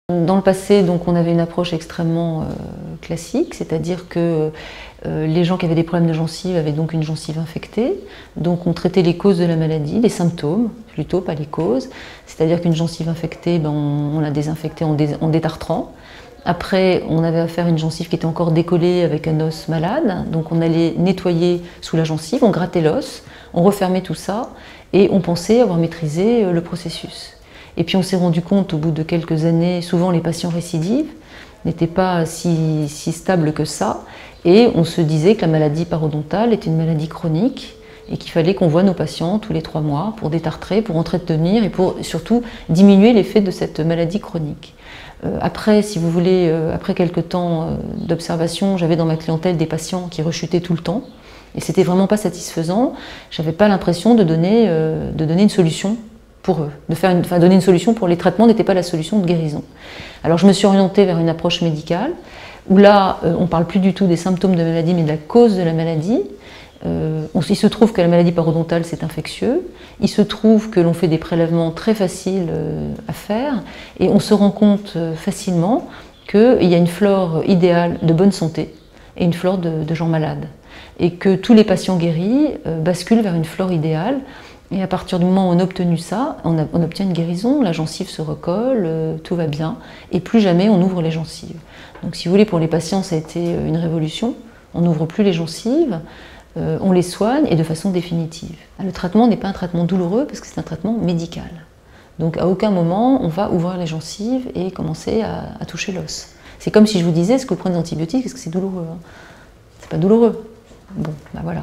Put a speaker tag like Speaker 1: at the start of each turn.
Speaker 1: Dans le passé, donc, on avait une approche extrêmement classique, c'est-à-dire que les gens qui avaient des problèmes de gencives avaient donc une gencive infectée. Donc on traitait les causes de la maladie, les symptômes plutôt, pas les causes. C'est-à-dire qu'une gencive infectée, on la désinfectait en détartrant. Après, on avait affaire à une gencive qui était encore décollée avec un os malade. Donc on allait nettoyer sous la gencive, on grattait l'os, on refermait tout ça et on pensait avoir maîtrisé le processus. Et puis on s'est rendu compte au bout de quelques années, souvent les patients récidivent n'étaient pas si stables que ça, et on se disait que la maladie parodontale était une maladie chronique et qu'il fallait qu'on voie nos patients tous les 3 mois pour détartrer, pour entretenir et pour surtout diminuer l'effet de cette maladie chronique. Après, si vous voulez, après quelques temps d'observation, j'avais dans ma clientèle des patients qui rechutaient tout le temps et c'était vraiment pas satisfaisant. J'avais pas l'impression de donner une solution pour eux. Donner une solution pour les traitements n'était pas la solution de guérison. Alors je me suis orientée vers une approche médicale, où là, on ne parle plus du tout des symptômes de maladie, mais de la cause de la maladie. Il se trouve que la maladie parodontale, c'est infectieux. Il se trouve que l'on fait des prélèvements très faciles à faire, et on se rend compte facilement qu'il y a une flore idéale de bonne santé et une flore de gens malades. Et que tous les patients guéris basculent vers une flore idéale. Et à partir du moment où on a obtenu ça, on obtient une guérison, la gencive se recolle, tout va bien, et plus jamais on ouvre les gencives. Donc si vous voulez, pour les patients, ça a été une révolution. On n'ouvre plus les gencives, on les soigne, et de façon définitive. Le traitement n'est pas un traitement douloureux, parce que c'est un traitement médical. Donc à aucun moment, on va ouvrir les gencives et commencer à toucher l'os. C'est comme si je vous disais, est-ce que vous prenez des antibiotiques, est-ce que c'est douloureux? C'est pas douloureux. Bon, ben voilà.